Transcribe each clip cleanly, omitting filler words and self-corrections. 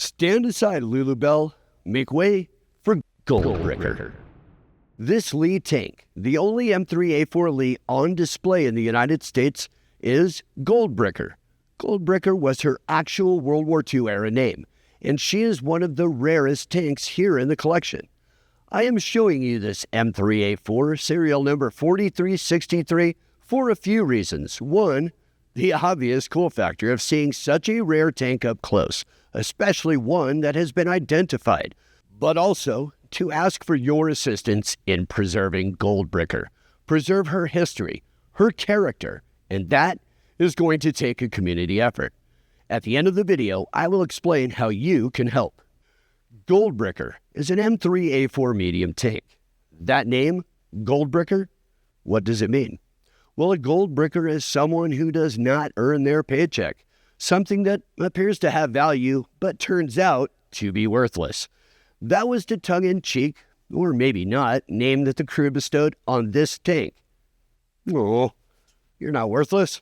Stand aside, Lulubelle. Make way for Goldbricker. This Lee tank, the only M3A4 Lee on display in the United States, is Goldbricker. Goldbricker was her actual World War II era name, and she is one of the rarest tanks here in the collection. I am showing you this M3A4 serial number 4363 for a few reasons. One, the obvious cool factor of seeing such a rare tank up close, especially one that has been identified, but also to ask for your assistance in preserving Goldbricker. Preserve her history, her character, and that is going to take a community effort. At the end of the video, I will explain how you can help. Goldbricker is an M3A4 medium tank. That name, Goldbricker, what does it mean? Well, a Goldbricker is someone who does not earn their paycheck, something that appears to have value but turns out to be worthless. That was the tongue-in-cheek, or maybe not, name that the crew bestowed on this tank. Oh, you're not worthless.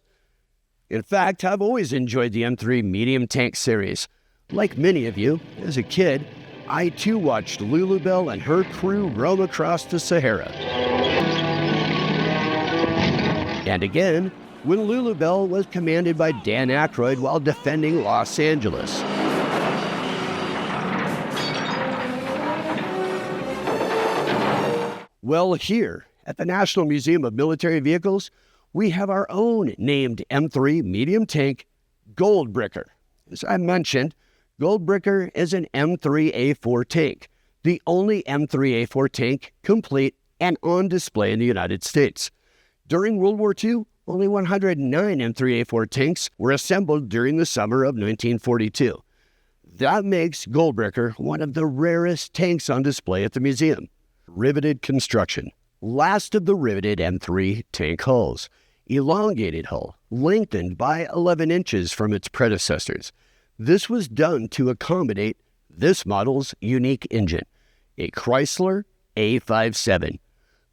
In fact, I've always enjoyed the M3 medium tank series. Like many of you, as a kid, I too watched Lulubelle and her crew roam across the Sahara. And again, when Lulubelle was commanded by Dan Aykroyd while defending Los Angeles. Well, here at the National Museum of Military Vehicles, we have our own named M3 medium tank, Goldbricker. As I mentioned, Goldbricker is an M3A4 tank, the only M3A4 tank complete and on display in the United States. During World War II, only 109 M3A4 tanks were assembled during the summer of 1942. That makes Goldbricker one of the rarest tanks on display at the museum. Riveted construction. Last of the riveted M3 tank hulls. Elongated hull, lengthened by 11 inches from its predecessors. This was done to accommodate this model's unique engine, a Chrysler A57,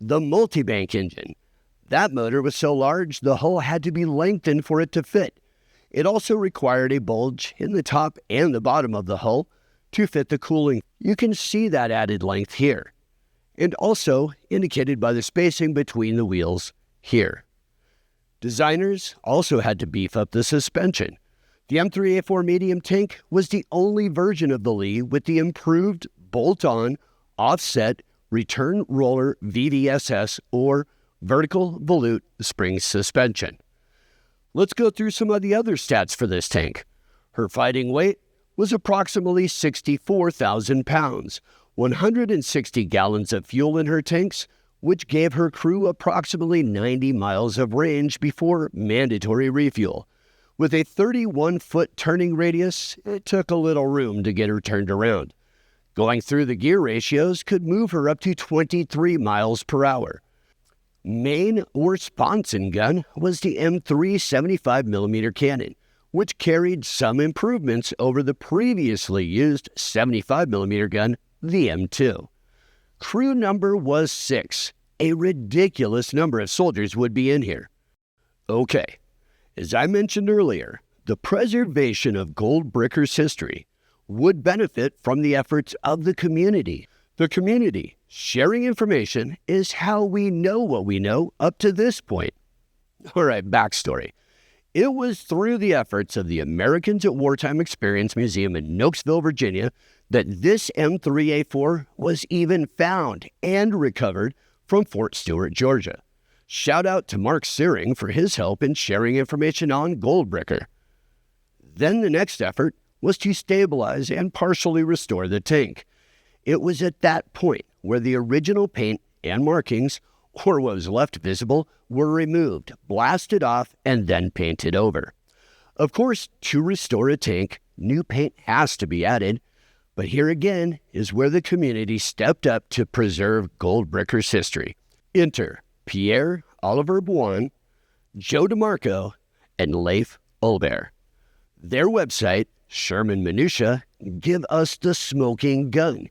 the Multibank engine. That motor was so large, the hull had to be lengthened for it to fit. It also required a bulge in the top and the bottom of the hull to fit the cooling. You can see that added length here, and also indicated by the spacing between the wheels here. Designers also had to beef up the suspension. The M3A4 medium tank was the only version of the Lee with the improved bolt-on, offset, return roller VVSS or vertical volute spring suspension. Let's go through some of the other stats for this tank. Her fighting weight was approximately 64,000 pounds, 160 gallons of fuel in her tanks, which gave her crew approximately 90 miles of range before mandatory refuel. With a 31-foot turning radius, it took a little room to get her turned around. Going through the gear ratios could move her up to 23 miles per hour. Main or sponson gun was the M3 75mm cannon, which carried some improvements over the previously used 75mm gun, the M2. Crew number was 6. A ridiculous number of soldiers would be in here. Okay, as I mentioned earlier, the preservation of Goldbricker's history would benefit from the efforts of the community. The community sharing information is how we know what we know up to this point. All right, backstory. It was through the efforts of the Americans at Wartime Experience Museum in Nokesville, Virginia, that this M3A4 was even found and recovered from Fort Stewart, Georgia. Shout out to Mark Searing for his help in sharing information on Goldbricker. Then the next effort was to stabilize and partially restore the tank. It was at that point where the original paint and markings, or what was left visible, were removed, blasted off, and then painted over. Of course, to restore a tank, new paint has to be added, but here again is where the community stepped up to preserve Goldbricker's history. Enter Pierre Oliver Buon, Joe DeMarco, and Leif Olber. Their website, Sherman Minutia, give us the smoking gun.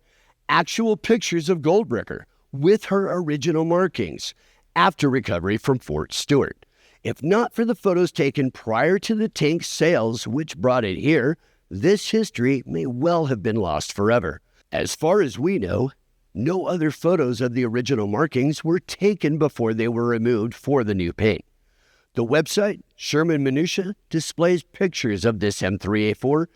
Actual pictures of Goldbricker with her original markings after recovery from Fort Stewart. If not for the photos taken prior to the tank's sales, which brought it here, this history may well have been lost forever. As far as we know, no other photos of the original markings were taken before they were removed for the new paint. The website, Sherman Minutia, displays pictures of this M3A4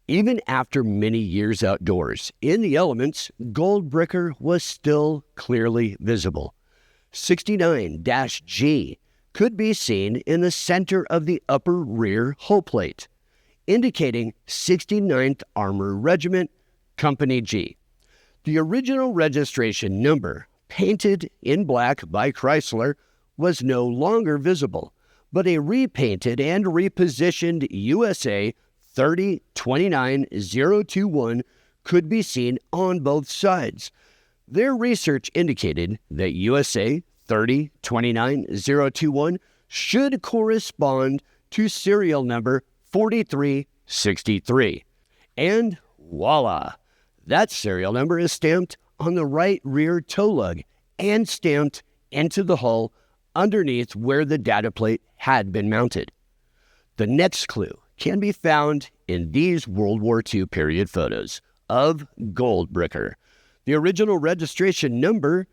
even after many years outdoors. In the elements, Goldbricker was still clearly visible. 69-G could be seen in the center of the upper rear hull plate, indicating 69th Armor Regiment, Company G. The original registration number, painted in black by Chrysler, was no longer visible, but a repainted and repositioned USA 3029021 could be seen on both sides. Their research indicated that USA 3029021 should correspond to serial number 4363. And voila! That serial number is stamped on the right rear toe lug and stamped into the hull underneath where the data plate had been mounted. The next clue can be found in these World War II period photos of Goldbricker. The original registration number,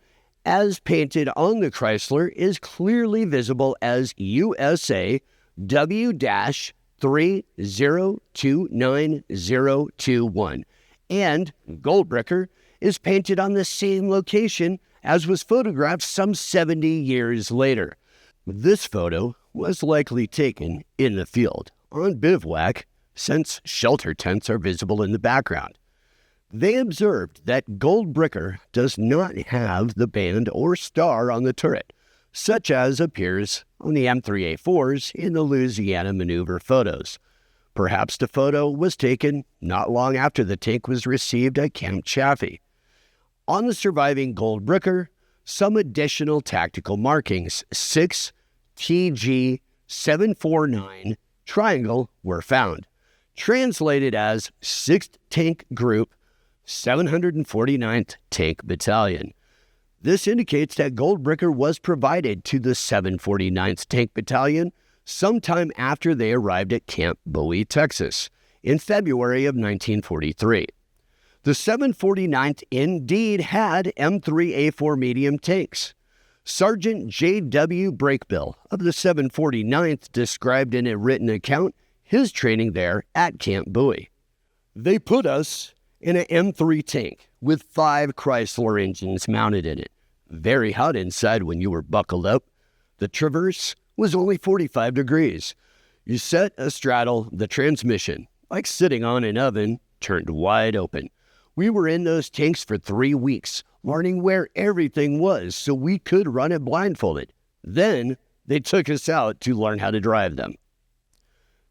as painted on the Chrysler, is clearly visible as USA W-30299021, and Goldbricker is painted on the same location as was photographed some 70 years later. This photo was likely taken in the field, on bivouac, since shelter tents are visible in the background. They observed that Goldbricker does not have the band or star on the turret, such as appears on the M3A4s in the Louisiana maneuver photos. Perhaps the photo was taken not long after the tank was received at Camp Chaffee. On the surviving Goldbricker, some additional tactical markings, 6 TG749 triangle, were found, translated as 6th Tank Group, 749th Tank Battalion. This indicates that Goldbricker was provided to the 749th Tank Battalion sometime after they arrived at Camp Bowie, Texas, in February of 1943. The 749th indeed had M3A4 medium tanks. Sergeant J.W. Brakebill of the 749th described in a written account his training there at Camp Bowie. They put us in an M3 tank with 5 Chrysler engines mounted in it. Very hot inside when you were buckled up. The traverse was only 45 degrees. You set astraddle the transmission, like sitting on an oven, turned wide open. We were in those tanks for 3 weeks, learning where everything was so we could run it blindfolded. Then they took us out to learn how to drive them.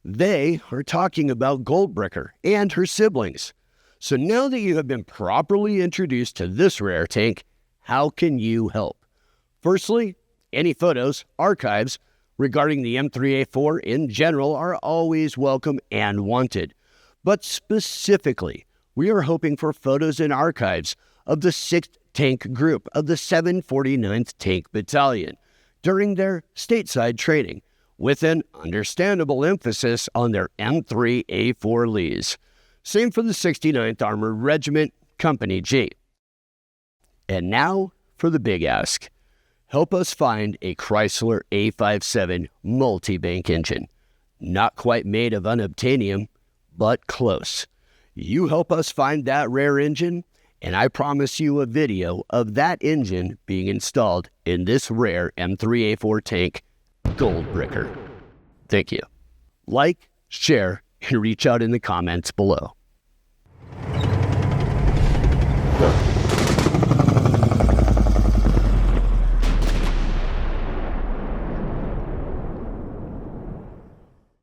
They are talking about Goldbricker and her siblings. So now that you have been properly introduced to this rare tank, how can you help? Firstly, any photos, archives regarding the M3A4 in general are always welcome and wanted. But specifically, we are hoping for photos and archives of the 6th Tank Group of the 749th Tank Battalion during their stateside training, with an understandable emphasis on their M3A4 Lees. Same for the 69th Armored Regiment, Company G. And now for the big ask. Help us find a Chrysler A57 Multibank engine. Not quite made of unobtainium, but close. You help us find that rare engine, and I promise you a video of that engine being installed in this rare M3A4 tank, Goldbricker. Thank you. Like, share, and reach out in the comments below.